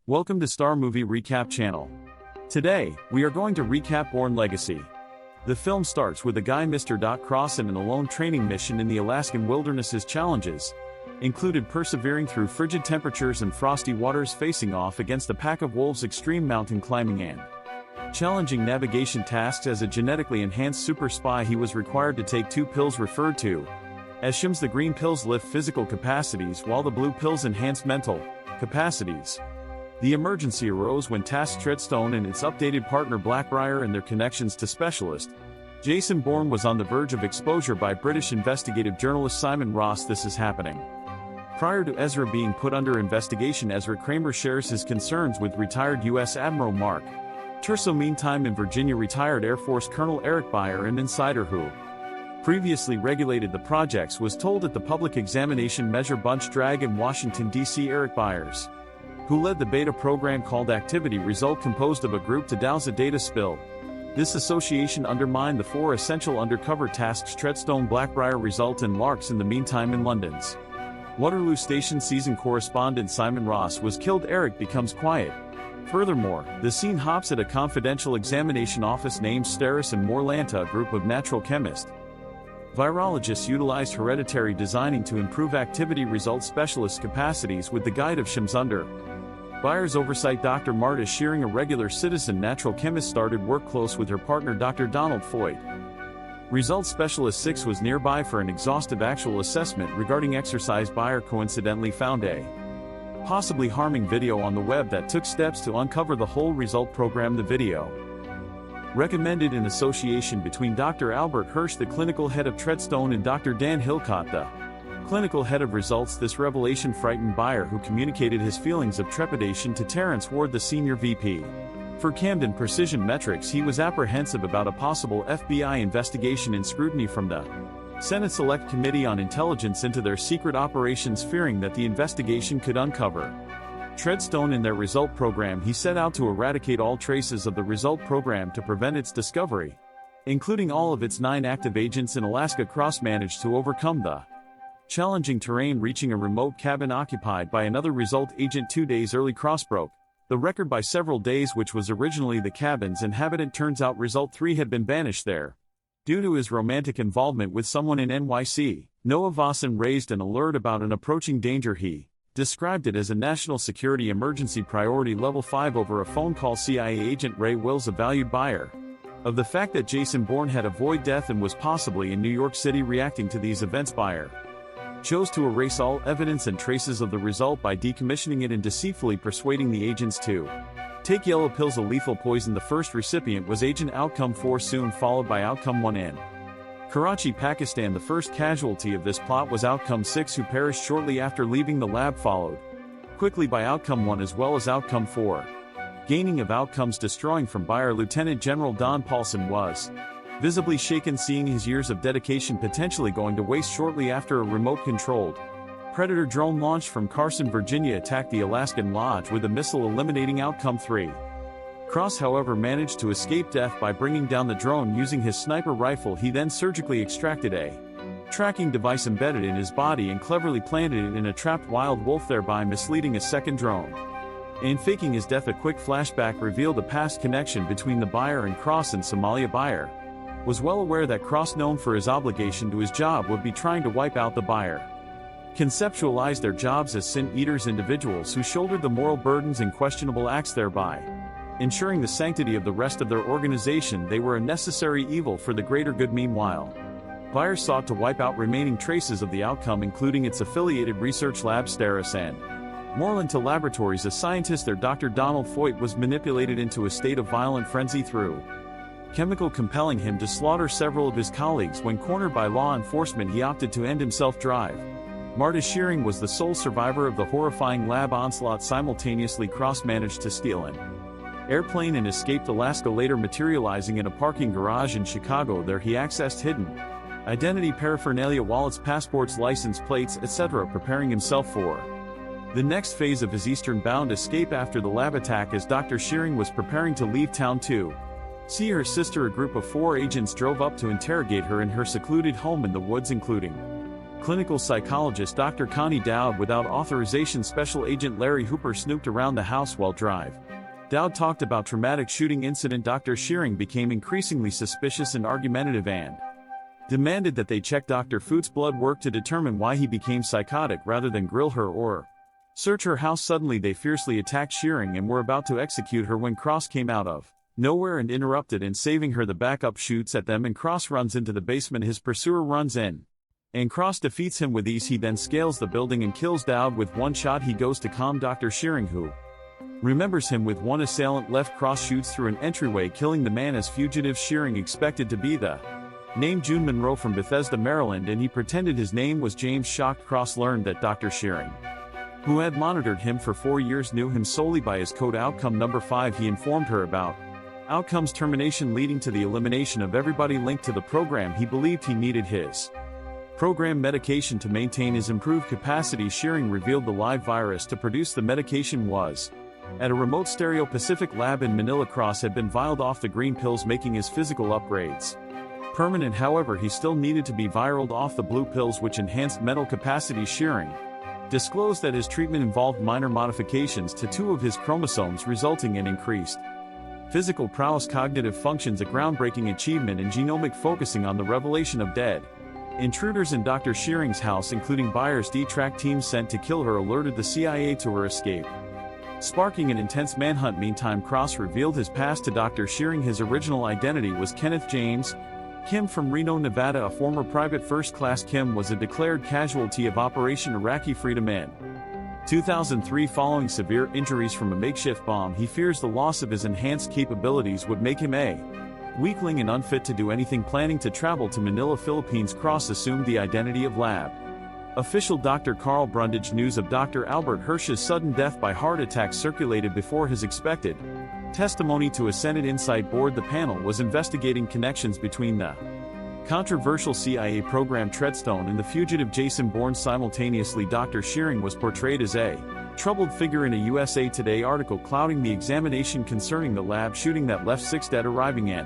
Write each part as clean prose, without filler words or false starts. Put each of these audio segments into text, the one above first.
Welcome to Star Movie Recap Channel. Today, we are going to recap Bourne Legacy. The film starts with a guy Mr. Cross in an alone training mission in the Alaskan wilderness. His challenges included persevering through frigid temperatures and frosty waters, facing off against a pack of wolves, extreme mountain climbing, and challenging navigation tasks. As a genetically enhanced super spy, he was required to take 2 pills referred to as shims. The green pills lift physical capacities while the blue pills enhance mental capacities. The emergency arose when tasked Treadstone and its updated partner Blackbriar and their connections to specialist Jason Bourne was on the verge of exposure by British investigative journalist Simon Ross. This is happening prior to Ezra being put under investigation. Ezra Kramer shares his concerns with retired U.S. Admiral Mark Turso. Meantime, in Virginia, retired Air Force Colonel Eric Byer, an insider who previously regulated the projects, was told at the public examination measure bunch drag in Washington, D.C. Eric Byers, who led the beta program called Activity Result, composed of a group to douse a data spill. This association undermined the 4 essential undercover tasks Treadstone, Blackbriar, Result, and Larks. In the meantime, in London's Waterloo Station, season correspondent Simon Ross was killed. Eric becomes quiet. Furthermore, the scene hops at a confidential examination office named Steris and Morlanta, a group of natural chemists. Virologists utilized hereditary designing to improve activity result specialist capacities with the guide of shims under Byers' oversight. Dr. Marta Shearing, a regular citizen natural chemist, started work close with her partner Dr. Donald Foyt. Result Specialist 6 was nearby for an exhaustive actual assessment regarding exercise. Byer coincidentally found a possibly harming video on the web that took steps to uncover the whole result program. The video, recommended in association between Dr. Albert Hirsch, the clinical head of Treadstone, and Dr. Dan Hillcott, the clinical head of Results. This revelation frightened Byer, who communicated his feelings of trepidation to Terrence Ward, the senior VP for Camden Precision Metrics. He was apprehensive about a possible FBI investigation and scrutiny from the Senate Select Committee on Intelligence into their secret operations, fearing that the investigation could uncover Treadstone in their Result program. He set out to eradicate all traces of the Result program to prevent its discovery, including all of its 9 active agents in Alaska. Cross managed to overcome the challenging terrain, reaching a remote cabin occupied by another Result agent 2 days early. Cross broke the record by several days, which was originally the cabin's inhabitant. Turns out Result 3 had been banished there due to his romantic involvement with someone in NYC. Noah Vossen raised an alert about an approaching danger. He described it as a national security emergency priority level 5 over a phone call. CIA agent Ray Wills, a valued buyer of the fact that Jason Bourne had avoided death and was possibly in New York City. Reacting to these events, Byer chose to erase all evidence and traces of the Result by decommissioning it and deceitfully persuading the agents to take yellow pills, a lethal poison. The first recipient was Agent Outcome 4, soon followed by Outcome 1 in Karachi, Pakistan. The first casualty of this plot was Outcome 6, who perished shortly after leaving the lab, followed quickly by Outcome 1 as well as Outcome 4. Gaining of Outcomes destroying from Byer. Lieutenant General Don Paulson was visibly shaken, seeing his years of dedication potentially going to waste shortly after a remote-controlled Predator drone launched from Carson, Virginia, attacked the Alaskan lodge with a missile, eliminating Outcome 3. Cross, however, managed to escape death by bringing down the drone using his sniper rifle. He then surgically extracted a tracking device embedded in his body and cleverly planted it in a trapped wild wolf, thereby misleading a second drone. In faking his death, a quick flashback revealed a past connection between the Byer and Cross in Somalia. Byer was well aware that Cross, known for his obligation to his job, would be trying to wipe out the Byer. Conceptualized their jobs as sin-eaters, individuals who shouldered the moral burdens and questionable acts, thereby ensuring the sanctity of the rest of their organization. They were a necessary evil for the greater good. Meanwhile, Byer sought to wipe out remaining traces of the Outcome, including its affiliated research lab Steris and Morlanta Laboratories. A scientist there, Dr. Donald Foyt, was manipulated into a state of violent frenzy through chemical, compelling him to slaughter several of his colleagues. When cornered by law enforcement, he opted to end himself. Drive Marta Shearing was the sole survivor of the horrifying lab onslaught. Simultaneously, Cross managed to steal an airplane and escaped Alaska, later materializing in a parking garage in Chicago. There he accessed hidden identity paraphernalia, wallets, passports, license plates, etc., preparing himself for the next phase of his eastern-bound escape after the lab attack. As Dr. Shearing was preparing to leave town to see her sister, a group of 4 agents drove up to interrogate her in her secluded home in the woods, including clinical psychologist Dr. Connie Dowd without authorization. Special agent Larry Hooper snooped around the house while drive. Dowd talked about traumatic shooting incident. Dr. Shearing became increasingly suspicious and argumentative and demanded that they check Dr. Foot's blood work to determine why he became psychotic rather than grill her or search her house. Suddenly they fiercely attacked Shearing and were about to execute her when Cross came out of nowhere and interrupted. In saving her, the backup shoots at them and Cross runs into the basement. His pursuer runs in and Cross defeats him with ease. He then scales the building and kills Dowd with one shot. He goes to calm Dr. Shearing, who remembers him with one assailant left. Cross shoots through an entryway, killing the man as fugitive. Shearing expected to be the name June Monroe from Bethesda, Maryland, and he pretended his name was James. Shocked, Cross learned that Dr. Shearing, who had monitored him for 4 years, knew him solely by his code outcome number 5. He informed her about outcome's termination, leading to the elimination of everybody linked to the program. He believed he needed his program medication to maintain his improved capacity. Shearing revealed the live virus to produce the medication was at a remote Stereo Pacific lab in Manila. Cross had been viled off the green pills, making his physical upgrades permanent. However, he still needed to be viraled off the blue pills, which enhanced mental capacity. Shearing disclosed that his treatment involved minor modifications to 2 of his chromosomes, resulting in increased physical prowess, cognitive functions, a groundbreaking achievement in genomic focusing on the revelation of dead intruders in Dr. Shearing's house, including buyers. D-track teams sent to kill her alerted the CIA to her escape, sparking an intense manhunt. Meantime, Cross revealed his past to Dr. Shearing. His original identity was Kenneth James Kim from Reno, Nevada. A former private first class, Kim was a declared casualty of Operation Iraqi Freedom in 2003 following severe injuries from a makeshift bomb. He fears the loss of his enhanced capabilities would make him a weakling and unfit to do anything. Planning to travel to Manila, Philippines, Cross assumed the identity of lab official Dr. Carl Brundage. News of Dr. Albert Hirsch's sudden death by heart attack circulated before his expected testimony to a Senate Insight Board. The panel was investigating connections between the controversial CIA program Treadstone and the fugitive Jason Bourne. Simultaneously, Dr. Shearing was portrayed as a troubled figure in a USA Today article clouding the examination concerning the lab shooting that left 6 dead. Arriving in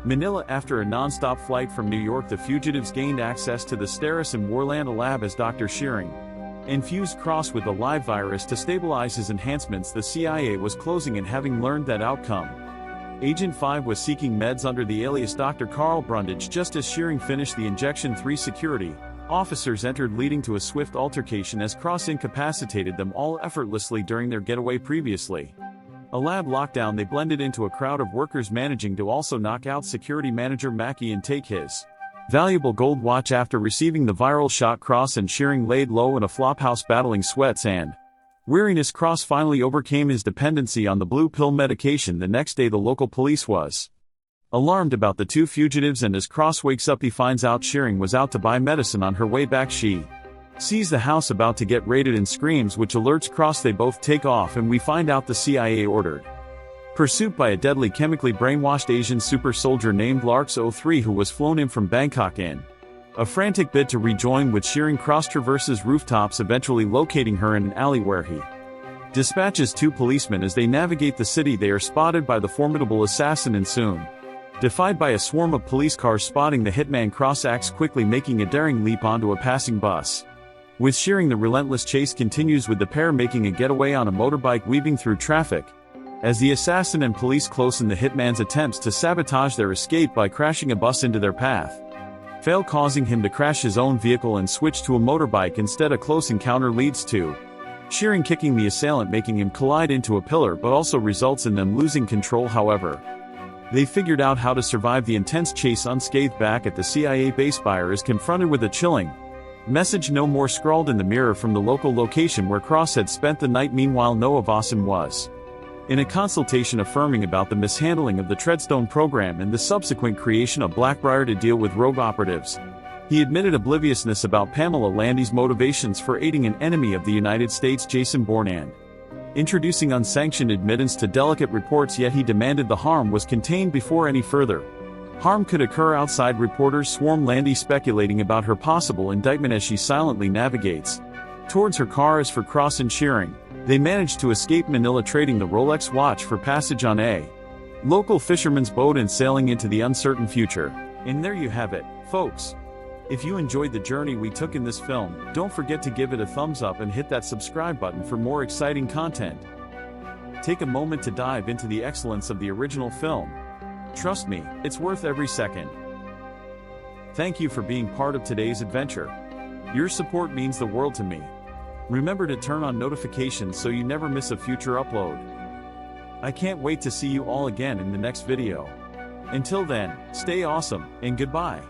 Manila after a non-stop flight from New York, the fugitives gained access to the Steris and Warland lab as Dr. Shearing infused Cross with the live virus to stabilize his enhancements. The CIA was closing in, having learned that outcome Agent 5 was seeking meds under the alias Dr. Carl Brundage. Just as Shearing finished the injection, 3 security officers entered, leading to a swift altercation as Cross incapacitated them all effortlessly during their getaway. Previously a lab lockdown, they blended into a crowd of workers, managing to also knock out security manager Mackey and take his valuable gold watch. After receiving the viral shot, Cross and Shearing laid low in a flophouse, battling sweats and weariness. Cross finally overcame his dependency on the blue pill medication. The next day, the local police was alarmed about the 2 fugitives, and as Cross wakes up, he finds out Shearing was out to buy medicine. On her way back, she sees the house about to get raided and screams, which alerts Cross. They both take off, and we find out the CIA ordered pursuit by a deadly chemically brainwashed Asian super soldier named Larks-03, who was flown in from Bangkok in a frantic bid to rejoin with Shearing. Cross traverses rooftops, eventually locating her in an alley where he dispatches 2 policemen. As they navigate the city, they are spotted by the formidable assassin and soon defied by a swarm of police cars. Spotting the hitman, Cross acts quickly, making a daring leap onto a passing bus. With Shearing, the relentless chase continues, with the pair making a getaway on a motorbike, weaving through traffic as the assassin and police close in. The hitman's attempts to sabotage their escape by crashing a bus into their path fail, causing him to crash his own vehicle and switch to a motorbike instead. A close encounter leads to Shearing kicking the assailant, making him collide into a pillar, but also results in them losing control. However, they figured out how to survive the intense chase unscathed. Back at the CIA base, Buyer is confronted with a chilling message "No more" scrawled in the mirror from the local location where Cross had spent the night. Meanwhile, Noah Vossen was in a consultation affirming about the mishandling of the Treadstone program and the subsequent creation of Blackbriar to deal with rogue operatives. He admitted obliviousness about Pamela Landy's motivations for aiding an enemy of the United States, Jason Bourne, and introducing unsanctioned admittance to delicate reports, yet he demanded the harm was contained before any further harm could occur outside. Reporters swarm Landy, speculating about her possible indictment as she silently navigates towards her car. As for Cross and Shearing, they managed to escape Manila, trading the Rolex watch for passage on a local fisherman's boat and sailing into the uncertain future. And there you have it, folks. If you enjoyed the journey we took in this film, don't forget to give it a thumbs up and hit that subscribe button for more exciting content. Take a moment to dive into the excellence of the original film. Trust me, it's worth every second. Thank you for being part of today's adventure. Your support means the world to me. Remember to turn on notifications so you never miss a future upload. I can't wait to see you all again in the next video. Until then, stay awesome, and goodbye.